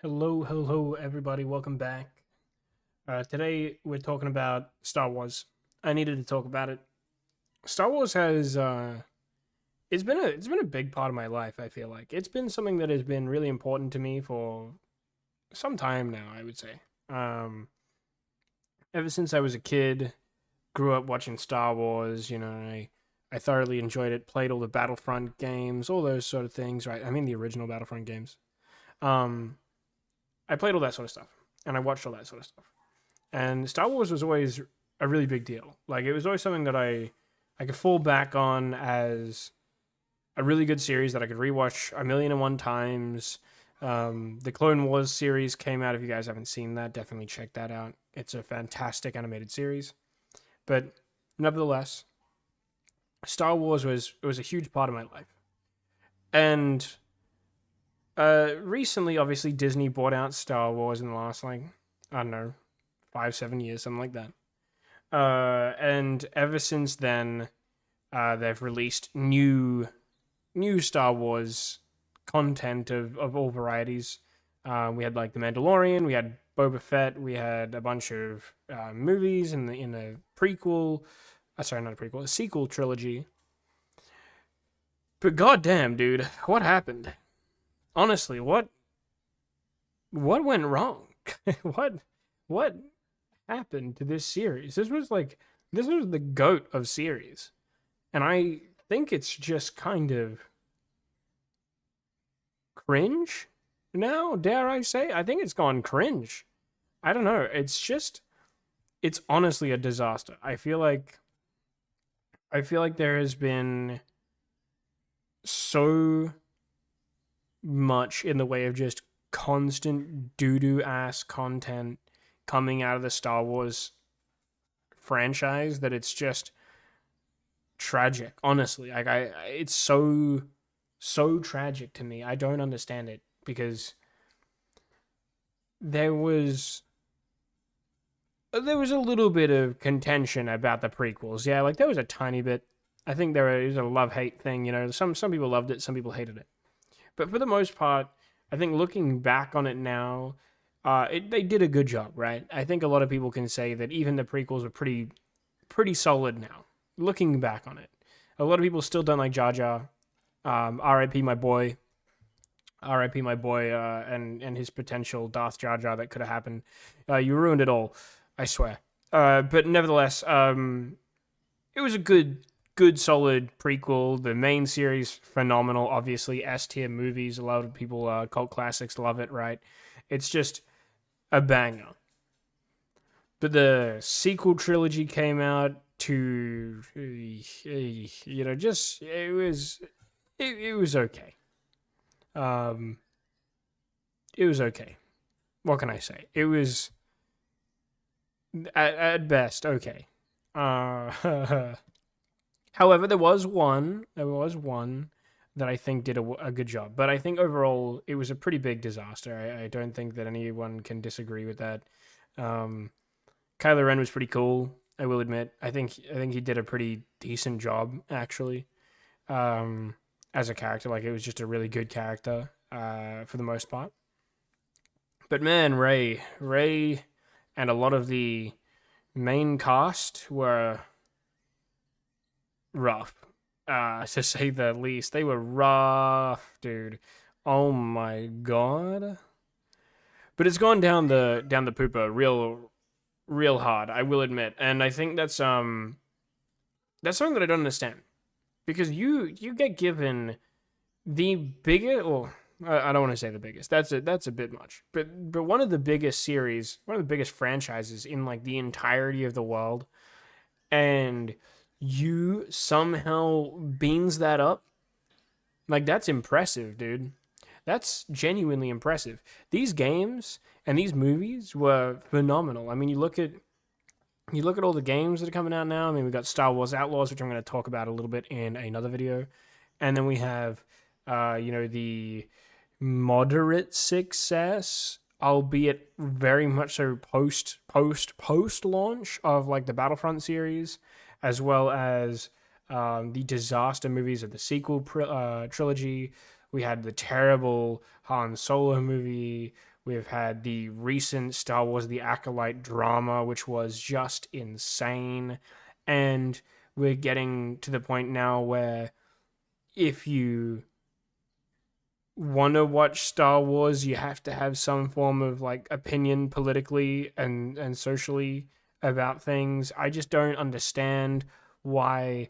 Hello, everybody. Welcome back. Today we're talking about Star Wars. I needed to talk about it. Star Wars has it's been a big part of my life. I feel like it's been something that has been really important to me for some time now. I would say, um, ever since I was a kid, grew up watching Star Wars. I thoroughly enjoyed it. Played all the Battlefront games, all those sort of things. Right? I mean the original Battlefront games. Um, I played all that sort of stuff, and I watched all that sort of stuff. And Star Wars was always a really big deal. Like it was always something that I could fall back on as a really good series that I could rewatch a million and one times. The Clone Wars series came out. If you guys haven't seen that, definitely check that out. It's a fantastic animated series. But nevertheless, Star Wars was a huge part of my life. And recently, obviously, Disney bought out Star Wars in the last I don't know 5 7 years, something like that. And ever since then, they've released new Star Wars content of all varieties. We had like the Mandalorian, we had Boba Fett, we had a bunch of movies in a prequel. Sorry, not a prequel, a sequel trilogy. But goddamn, dude, what happened? Honestly, what went wrong? what what happened to this series? This was the goat of series. And I think it's just kind of cringe now, dare I say? I think it's gone cringe. I don't know. It's honestly a disaster. I feel like there has been so much in the way of just constant doo-doo ass content coming out of the Star Wars franchise that it's just tragic. Honestly, it's so tragic to me. I don't understand it because there was there was a little bit of contention about the prequels. Yeah, like there was a tiny bit. I think there was a love hate thing. Some people loved it, some people hated it. But for the most part, I think looking back on it now, they did a good job, right? I think a lot of people can say that even the prequels are pretty solid now. Looking back on it, a lot of people still don't like Jar Jar. R.I.P. my boy. R.I.P. my boy, and his potential Darth Jar Jar that could have happened. You ruined it all, I swear. But nevertheless, it was a good, solid prequel. The main series, phenomenal. Obviously, S tier movies. A lot of people, cult classics, love it. Right? It's just a banger. But the sequel trilogy came out to, just it was okay. Um, it was okay. What can I say? It was at best okay. Uh, however, there was one that I think did a good job, but I think overall it was a pretty big disaster. I don't think that anyone can disagree with that. Um, Kylo Ren was pretty cool. I will admit. I think he did a pretty decent job actually. Um, as a character, like it was just a really good character. For the most part. But man, Ray, and a lot of the main cast were rough, to say the least. They were rough, dude. Oh my god. But it's gone down the pooper real hard, I will admit. And I think that's something that I don't understand. Because you get given the biggest, well, I don't want to say the biggest. That's a bit much. But one of the biggest series, one of the biggest franchises in like the entirety of the world, and you somehow beans that up. Like that's impressive, dude. That's genuinely impressive. These games and these movies were phenomenal. I mean, you look at all the games that are coming out now. I mean, we got Star Wars Outlaws, which I'm going to talk about a little bit in another video, and then we have, the moderate success, albeit very much so post launch of like the Battlefront series, as well as the disaster movies of the sequel trilogy. We had the terrible Han Solo movie. We've had the recent Star Wars The Acolyte drama, which was just insane. And we're getting to the point now where if you want to watch Star Wars, you have to have some form of like opinion politically and socially about things. I just don't understand why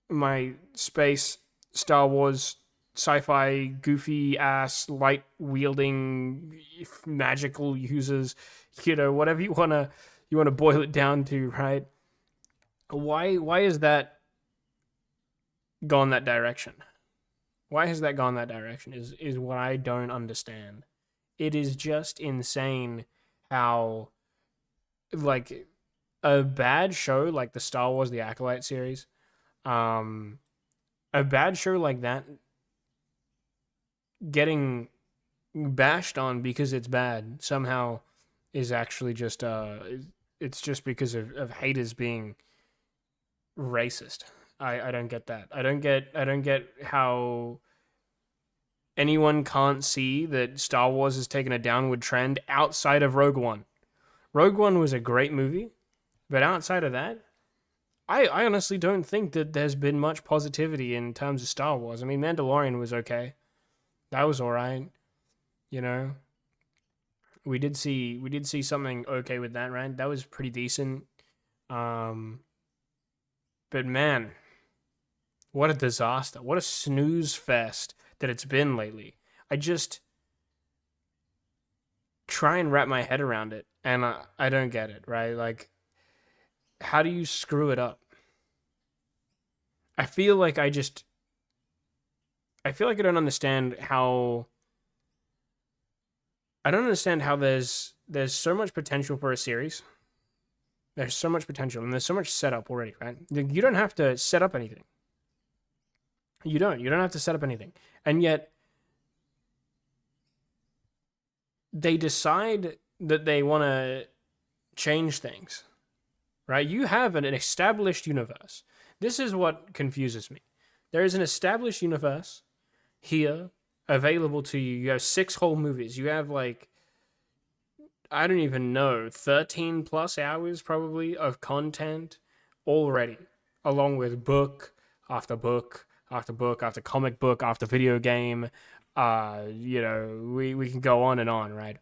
my space Star Wars sci-fi goofy ass light wielding magical users, whatever you want to boil it down to, right? Why is that gone that direction? Why has that gone that direction is what I don't understand. It is just insane how like a bad show like the Star Wars The Acolyte series, um a bad show like that getting bashed on because it's bad somehow is actually just it's just because of haters being racist. I don't get that. I don't get how anyone can't see that Star Wars has taken a downward trend outside of Rogue One. Rogue One was a great movie, but outside of that, I honestly don't think that there's been much positivity in terms of Star Wars. I mean, Mandalorian was okay. That was all right. You know, we did see something okay with that, right? That was pretty decent. Um, but man, what a disaster! What a snooze fest that it's been lately. I just try and wrap my head around it, and I don't get it, right? Like, how do you screw it up? I feel like I feel like I don't understand how there's so much potential for a series. There's so much potential and there's so much setup already, right? You don't have to set up anything. You don't have to set up anything. And yet they decide that they want to change things, right? You have an established universe. This is what confuses me. There is an established universe here available to you. You have 6 whole movies. You have like I don't even know, 13 plus hours probably of content already, along with book after book after book after comic book after video game. We can go on and on, right?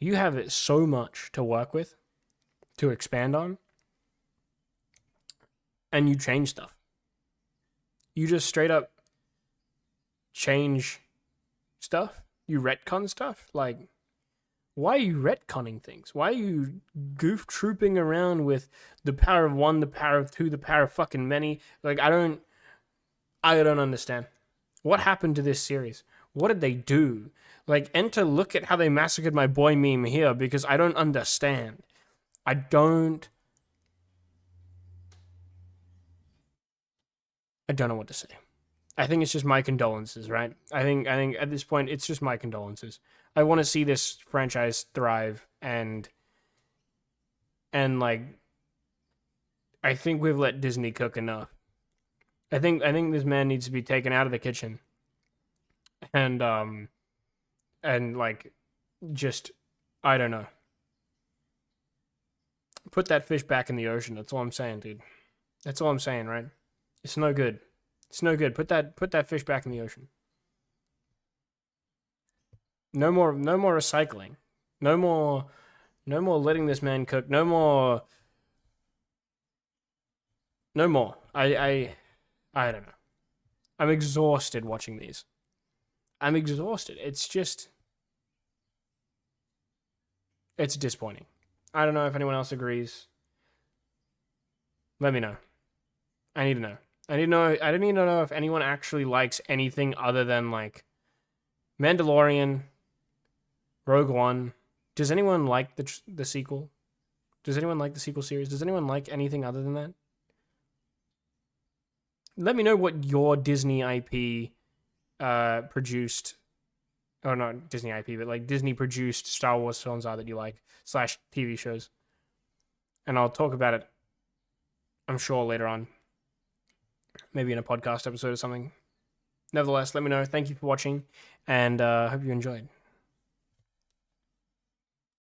You have so much to work with, to expand on, and you change stuff. You just straight up change stuff. You retcon stuff. Like, why are you retconning things? Why are you goof trooping around with the power of one, the power of two, the power of fucking many? Like, I don't understand. What happened to this series? What did they do? Like, enter look at how they massacred my boy meme here because I don't understand. I don't I don't know what to say. I think it's just my condolences, right? I think at this point it's just my condolences. I want to see this franchise thrive and like I think we've let Disney cook enough. I think this man needs to be taken out of the kitchen and like just I don't know. Put that fish back in the ocean. That's all I'm saying, dude. That's all I'm saying, right? It's no good. It's no good. Put that fish back in the ocean. No more recycling. No more no more letting this man cook. No more. I don't know. I'm exhausted watching these. I'm exhausted. It's disappointing. I don't know if anyone else agrees. Let me know. I need to know. I didn't even know if anyone actually likes anything other than like Mandalorian, Rogue One. Does anyone like the sequel? Does anyone like the sequel series? Does anyone like anything other than that? Let me know what your Disney IP produced, or not Disney IP, but like Disney produced Star Wars films are that you like slash TV shows, and I'll talk about it. I'm sure later on, maybe in a podcast episode or something. Nevertheless, let me know. Thank you for watching, and hope you enjoyed.